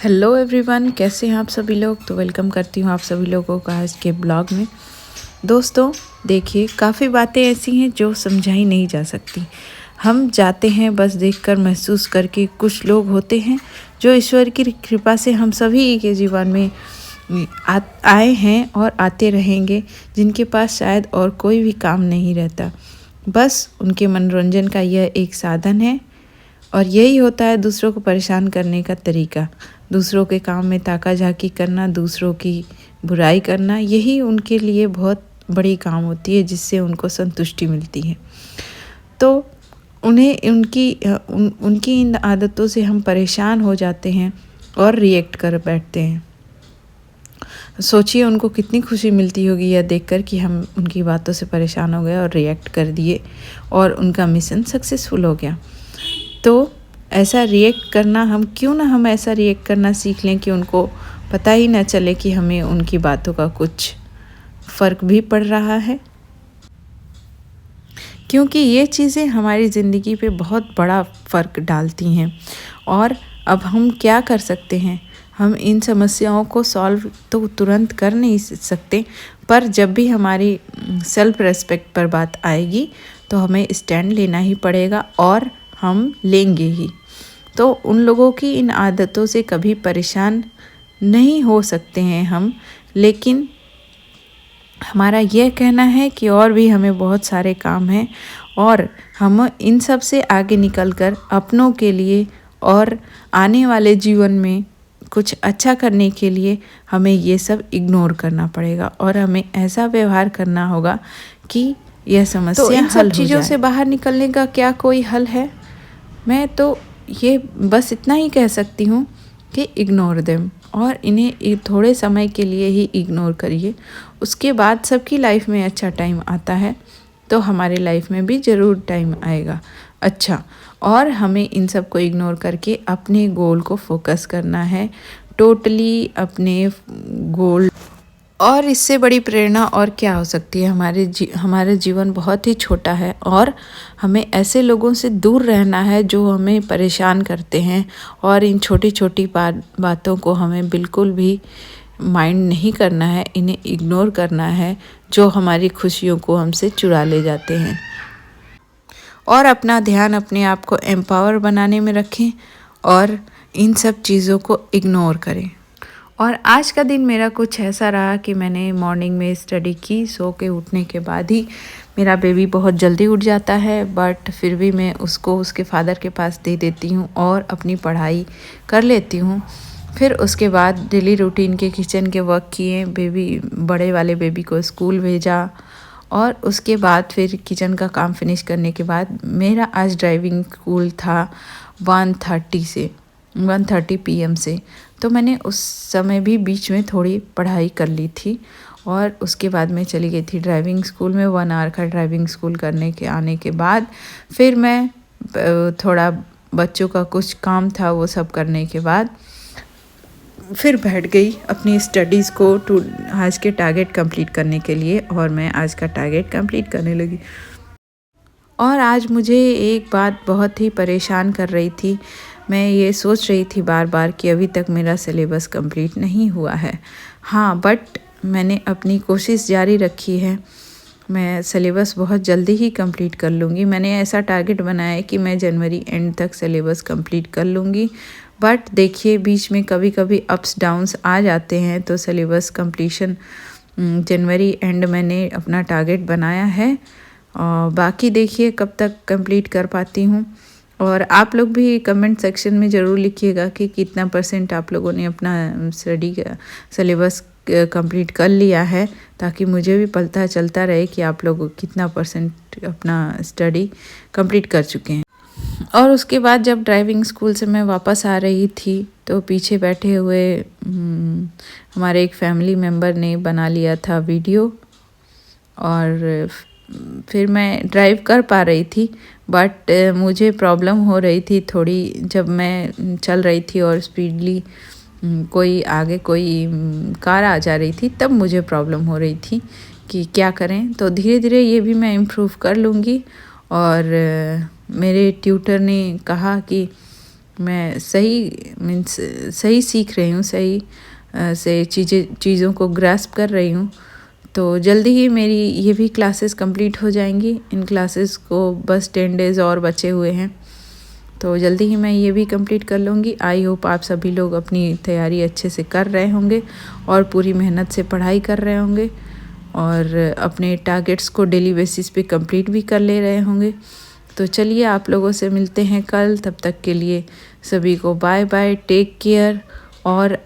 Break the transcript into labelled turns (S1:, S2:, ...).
S1: Hello everyone, कैसे हैं आप सभी लोग। तो वेलकम करती हूँ आप सभी लोगों का आज के ब्लॉग में। दोस्तों देखिए, काफ़ी बातें ऐसी हैं जो समझाई नहीं जा सकती। हम जाते हैं बस देखकर महसूस करके। कुछ लोग होते हैं जो ईश्वर की कृपा से हम सभी के जीवन में आए हैं और आते रहेंगे, जिनके पास शायद और कोई भी काम नहीं रहता, बस उनके मनोरंजन का यह एक साधन है। और यही होता है दूसरों को परेशान करने का तरीका। दूसरों के काम में ताका झाकी करना, दूसरों की बुराई करना, यही उनके लिए बहुत बड़ी काम होती है, जिससे उनको संतुष्टि मिलती है। तो उन्हें उनकी इन आदतों से हम परेशान हो जाते हैं और रिएक्ट कर बैठते हैं। सोचिए उनको कितनी खुशी मिलती होगी यह देखकर कि हम उनकी बातों से परेशान हो गए और रिएक्ट कर दिए और उनका मिशन सक्सेसफुल हो गया। तो ऐसा रिएक्ट करना, हम ऐसा रिएक्ट करना सीख लें कि उनको पता ही ना चले कि हमें उनकी बातों का कुछ फ़र्क भी पड़ रहा है। क्योंकि ये चीज़ें हमारी ज़िंदगी पे बहुत बड़ा फ़र्क डालती हैं। और अब हम क्या कर सकते हैं, हम इन समस्याओं को सॉल्व तो तुरंत कर नहीं सकते, पर जब भी हमारी सेल्फ रेस्पेक्ट पर बात आएगी तो हमें स्टैंड लेना ही पड़ेगा और हम लेंगे ही। तो उन लोगों की इन आदतों से कभी परेशान नहीं हो सकते हैं हम, लेकिन हमारा यह कहना है कि और भी हमें बहुत सारे काम हैं और हम इन सब से आगे निकलकर अपनों के लिए और आने वाले जीवन में कुछ अच्छा करने के लिए हमें ये सब इग्नोर करना पड़ेगा और हमें ऐसा व्यवहार करना होगा कि यह समस्या हल हो जाए। तो इन सब चीज़ों से बाहर निकलने का क्या कोई हल है? मैं तो ये बस इतना ही कह सकती हूँ कि इग्नोर देम, और इन्हें थोड़े समय के लिए ही इग्नोर करिए। उसके बाद सबकी लाइफ में अच्छा टाइम आता है, तो हमारे लाइफ में भी ज़रूर टाइम आएगा अच्छा। और हमें इन सब को इग्नोर करके अपने गोल को फोकस करना है, टोटली अपने गोल। और इससे बड़ी प्रेरणा और क्या हो सकती है। हमारे जीवन बहुत ही छोटा है और हमें ऐसे लोगों से दूर रहना है जो हमें परेशान करते हैं, और इन छोटी छोटी बातों को हमें बिल्कुल भी माइंड नहीं करना है, इन्हें इग्नोर करना है, जो हमारी खुशियों को हमसे चुरा ले जाते हैं। और अपना ध्यान अपने आप को एम्पावर बनाने में रखें और इन सब चीज़ों को इग्नोर करें। और आज का दिन मेरा कुछ ऐसा रहा कि मैंने मॉर्निंग में स्टडी की। सो के उठने के बाद ही मेरा बेबी बहुत जल्दी उठ जाता है, बट फिर भी मैं उसको उसके फादर के पास दे देती हूँ और अपनी पढ़ाई कर लेती हूँ। फिर उसके बाद डेली रूटीन के किचन के वर्क किए, बड़े वाले बेबी को स्कूल भेजा, और उसके बाद फिर किचन का काम फिनिश करने के बाद मेरा आज ड्राइविंग स्कूल था 1:30 PM से। तो मैंने उस समय भी बीच में थोड़ी पढ़ाई कर ली थी और उसके बाद मैं चली गई थी ड्राइविंग स्कूल में। 1 आवर का ड्राइविंग स्कूल करने के आने के बाद फिर मैं थोड़ा बच्चों का कुछ काम था, वो सब करने के बाद फिर बैठ गई अपनी स्टडीज़ को आज के टारगेट कंप्लीट करने के लिए, और मैं आज का टारगेट कंप्लीट करने लगी। और आज मुझे एक बात बहुत ही परेशान कर रही थी। मैं ये सोच रही थी बार बार कि अभी तक मेरा सिलेबस कंप्लीट नहीं हुआ है। हाँ, बट मैंने अपनी कोशिश जारी रखी है। मैं सिलेबस बहुत जल्दी ही कंप्लीट कर लूँगी। मैंने ऐसा टारगेट बनाया है कि मैं जनवरी एंड तक सिलेबस कंप्लीट कर लूँगी। बट देखिए, बीच में कभी कभी अप्स डाउन्स आ जाते हैं, तो सिलेबस कंप्लीशन जनवरी एंड मैंने अपना टारगेट बनाया है, और बाकी देखिए कब तक कंप्लीट कर पाती हूँ। और आप लोग भी कमेंट सेक्शन में ज़रूर लिखिएगा कि कितना % आप लोगों ने अपना स्टडी का सिलेबस कंप्लीट कर लिया है, ताकि मुझे भी पता चलता रहे कि आप लोग कितना % अपना स्टडी कंप्लीट कर चुके हैं। और उसके बाद जब ड्राइविंग स्कूल से मैं वापस आ रही थी, तो पीछे बैठे हुए हमारे एक फैमिली मेम्बर ने बना लिया था वीडियो, और फिर मैं ड्राइव कर पा रही थी, बट मुझे प्रॉब्लम हो रही थी थोड़ी। जब मैं चल रही थी और स्पीडली कोई कार आ जा रही थी, तब मुझे प्रॉब्लम हो रही थी कि क्या करें। तो धीरे धीरे ये भी मैं इम्प्रूव कर लूँगी। और मेरे ट्यूटर ने कहा कि मैं सही मीन्स सही सीख रही हूँ, सही से चीज़ों को ग्रास्प कर रही हूँ। तो जल्दी ही मेरी ये भी क्लासेस कंप्लीट हो जाएंगी। इन क्लासेस को बस 10 डेज़ और बचे हुए हैं, तो जल्दी ही मैं ये भी कंप्लीट कर लूँगी। आई होप आप सभी लोग अपनी तैयारी अच्छे से कर रहे होंगे और पूरी मेहनत से पढ़ाई कर रहे होंगे और अपने टारगेट्स को डेली बेसिस पे कंप्लीट भी कर ले रहे होंगे। तो चलिए आप लोगों से मिलते हैं कल, तब तक के लिए सभी को बाय बाय, टेक केयर। और